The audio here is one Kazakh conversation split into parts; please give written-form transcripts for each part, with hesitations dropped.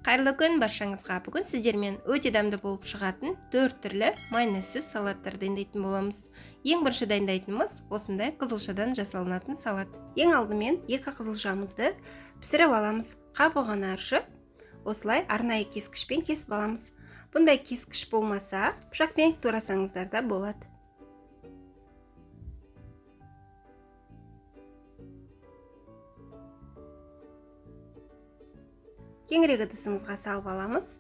Қайырлы күн баршаңызға. Бүгін сіздермен өте дәмді болып шығатын 4 түрлі майонезсіз салаттар дайындайтын боламыз. Ең бірінші дайындайтынымыз осындай қызылшадан жасалынатын салат. Ең алдымен 2 қызылшамызды пісіріп аламыз. Қабығын аршып, осылай арнайы кескішпен кесіп аламыз. Бұндай кескіш болмаса, пышақпен турасаңыздар да болады. Кеңірек ыдысымызға салып аламыз.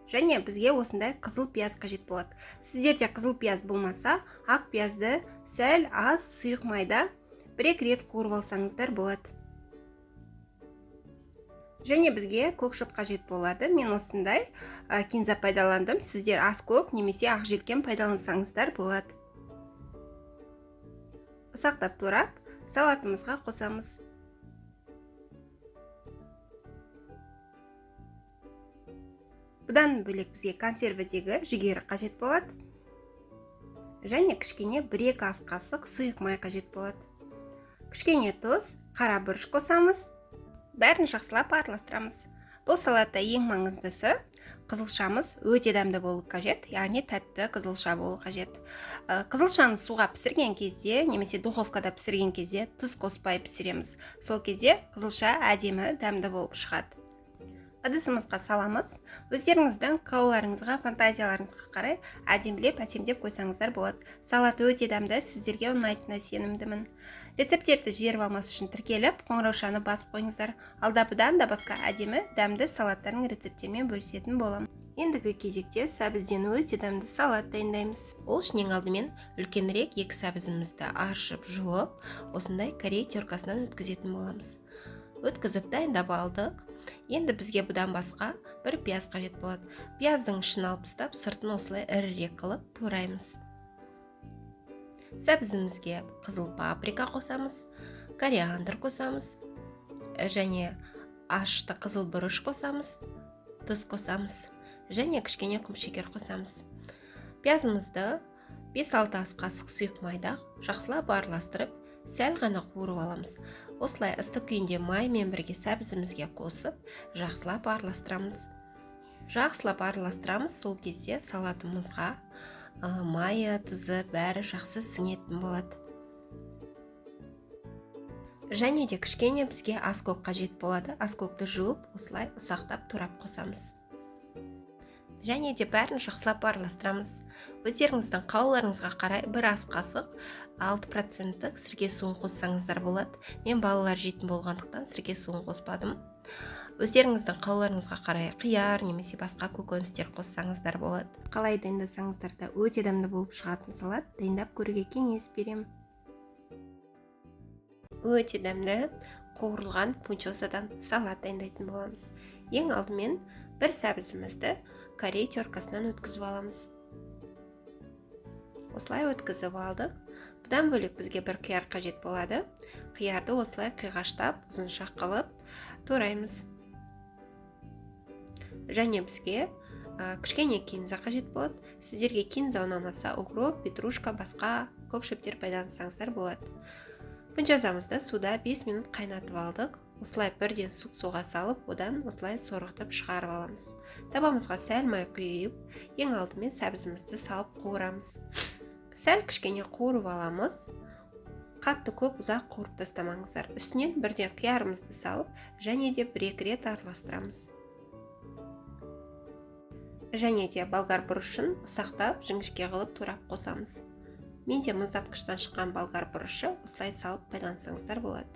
Және бізге осындай қызыл пияз қажет болады. Сіздерде қызыл пияз болмаса, ақ пиязды сәл аз сұйық майда 1-2 рет қуырып алсаңыздар болады. Және бізге көкшіп қажет болады. Мен осындай кинза пайдаландым. Сіздер аз көк немесе ақ желкен пайдалансаңыздар болады. Ұсақтап турап салатымызға қосамыз. Бұдан бөлек бізге консервідегі жүгері қажет болады. Және кішкене 1-2 ас қасық сұйық май қажет болады. Кішкене тұз, қара бұрыш қосамыз. Бәрін жақсылап араластырамыз. Бұл салатта ең маңыздысы қызылшамыз өте дәмді болу қажет, яғни тәтті қызылша болу қажет. Қызылшаны суға пісірген кезде, немесе духовкада пісірген кезде тұз қоспай пісіреміз. Сол кезде қызылша әдемі дәмді болып шығады. Ыдысымызға саламыз. Өздеріңіздің қалауларыңызға, фантазияларыңызға қарай әдемілеп, әсемдеп қойсаңыздар болады. Салат өте дәмді, сіздерге ұнайтынына сенімдімін. Рецептерді жіберіп алмас үшін тіркеліп, қоңыраушаны басып қойыңыздар. Алда бұдан да басқа әдемі, дәмді салаттардың рецептермен бөлісетін боламын. Ендігі кезекте сәбізден өте дәмді салат дайындаймыз. Ол үшін ең алдымен үлкенірек 2 сәбізімізді аршып, жуып, осындай корей теркасынан өткізетін боламыз. Өткізіп дайындап алдық. Енді бізге бұдан басқа 1 пияз қажет болады. Пияздың ішін алып тастап, сыртын осылай ірірек қылып тураймыз. Сәбізімізге қызыл паприка қосамыз, кориандр қосамыз, және ашты қызыл бұрыш қосамыз, тұз қосамыз, және кішкене құмшекер қосамыз. Пиязымызды 5-6 ас қасық сұйық майда жақсылап араластырып, сәл ғана қуырып аламыз. Осылай ыстық күйінде маймен бірге сәбізімізге қосып, жақсылап араластырамыз. Сол кезде салатымызға майы, тұзы бәрі жақсы сіңетін болады. Және де кішкене бізге ас көк қажет болады. Ас көкті жуып, осылай ұсақтап турап қосамыз. Және де бәрін жақсылап араластырамыз. Өздеріңіздің қалауларыңызға қарай 1 ас қасық 6% сірке суын қоссаңыздар болады. Мен балалар жейтін болғандықтан сірке суын қоспадым. Өздеріңіздің қалауларыңызға қарай қияр немесе басқа көкөністер қоссаңыздар болады. Қалай дайындасаңыздар да өте дәмді болып шығатын салат дайындап көруге кеңес беремін. Өте дәмді қуырылған пунчозадан салат дайындайтын боламыз. Ең алдымен 1 сәбізімізді корей теркасынан өткізіп аламыз. Осылай өткізіп алдық. Бұдан бөлек бізге 1 қияр қажет болады. Қиярды осылай қиғаштап, ұзынша қылып тураймыз. Және бізге кішкене кинза қажет болады. Сіздерге кинза ұнамаса, укроп, петрушка, басқа көкшөптер пайдалансаңыздар болады. Пунчозамызды суда 5 минут қайнатып алдық. Осылай бірден суық суға салып, одан осылай сорғытып шығарып аламыз. Табамызға сәл май құйып, ең алдымен сәбізімізді салып қуырамыз. Сәл кішкене қуырып аламыз. Қатты көп ұзақ қуырып тастамаңыздар. Үстінен бірден қиярымызды салып, және де 1-2 рет араластырамыз. Және де болгар бұрышын ұсақтап, жіңішке қылып турап қосамыз. Менде мұздатқыштан шыққан болгар бұрышы осылай салып пайдалансаңыздар болады.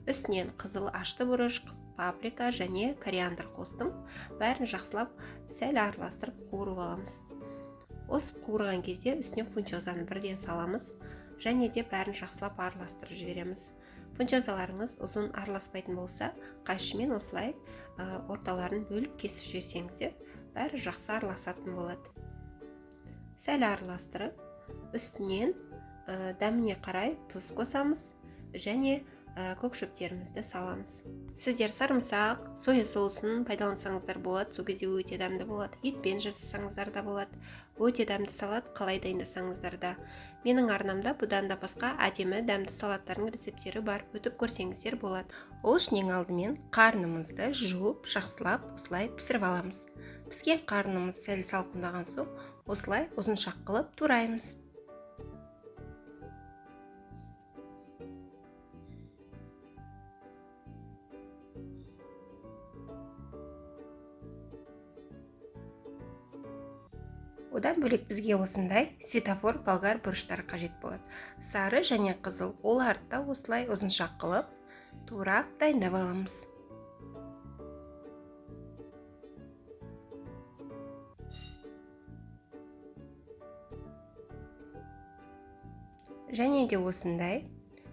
Үстінен қызыл ашты бұрыш, паприка және кориандр қостым. Бәрін жақсылап сәл араластырып қуырып аламыз. Осы қуырған кезде үстіне пунчозаны бірден саламыз. Және де бәрін жақсылап араластырып жібереміз. Пунчозаларыңыз ұзын араласпайтын болса, қайшымен осылай орталарын бөліп кесіп жіберсеңіздер, бәрі жақсы араласатын болады. Сәл араластырып, үстінен дәміне қарай тұз қосамыз және көкшөптерімізді саламыз. Сіздер сарымсақ, соя соусын пайдалансаңыздар болады, сол кезде өте дәмді болады. Етпен жасасаңыздар да болады. Өте дәмді салат қалай дайындасаңыздар да. Менің арнамда бұдан да басқа әдемі дәмді салаттардың рецептері бар, өтіп көрсеңіздер болады. Ол үшін ең алдымен қарнымызды жуып, жақсылап осылай пісіріп аламыз. Піскен қарнымыз сәл салқындаған соң осылай ұзыншақ қылып тураймыз. Одан бөлек бізге осындай светофор болгар бұрыштары қажет болады. Сары және қызыл, оларды да осылай ұзыншақ қылып турап дайындап аламыз. Және де осындай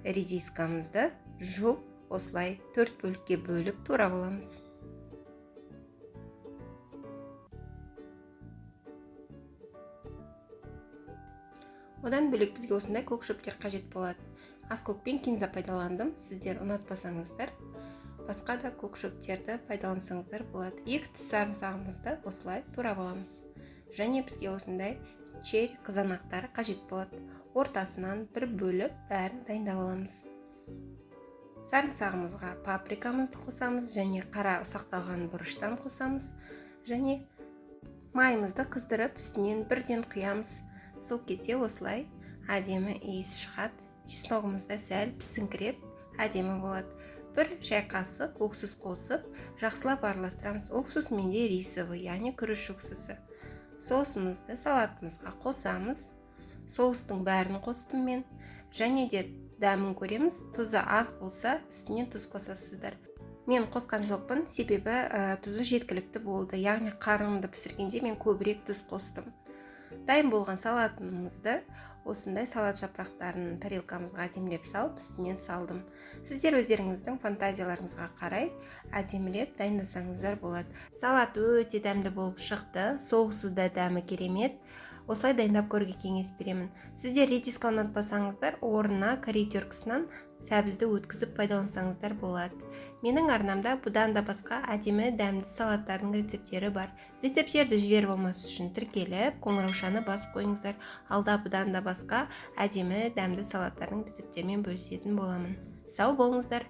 редискамызды жуып осылай 4 бөлікке бөліп турап аламыз. Одан бөлек бізге осындай көк шөптер қажет болады. Аскөк пен кинза пайдаландым. Сіздер ұнатпасаңыздар, басқа да көк шөптерді пайдалансаңыздар болады. 2 тіс сарымсағымызды осылай турап аламыз. Және бізге осындай черри қызанақтары қажет болады. Ортасынан бір бөліп бәрін дайындап аламыз. Сарымсағымызға паприкамызды қосамыз және қара ұсақталған бұрыштан қосамыз. Және майымызды қыздырып, үстінен бірден құямыз. Сол кезде осылай әдемі иіс шығады. Чесногымызды сәл пісіңкіреп, әдемі болады. Бір шай қасық уксус қосып, жақсылап араластырамыз. Уксус менде рисовый, яғни күріш уксусы. Соусымызды салатымызға қосамыз. Соустың бәрін қостым мен. Және де дәмін көреміз. Тұзы аз болса, үстінен тұз қосасыздар. Мен қосқан жоқпын, себебі тұзы жеткілікті болды. Яғни қарнымды пісіргенде мен көбірек тұз қостым. Дайын болған салатымызды осындай салат жапырақтарын тарелкамызға әдемілеп салып, үстінен салдым. Сіздер өздеріңіздің фантазияларыңызға қарай әдемілеп дайындасаңыздар болады. Салат өте дәмді болып шықты, соусы да дәмі керемет. Осылай дайындап көруге кеңес беремін. Сіздер редиска ұнатпасаңыздар, орнына корей теркісінен сәбізді өткізіп пайдалансаңыздар болады. Менің арнамда бұдан да басқа әдемі дәмді салаттардың рецептері бар. Рецептерді жіберіп алмас үшін тіркеліп, қоңыраушаны басып қойыңыздар. Алда бұдан да басқа әдемі дәмді салаттардың рецептерімен бөлісетін боламын. Сау болыңыздар!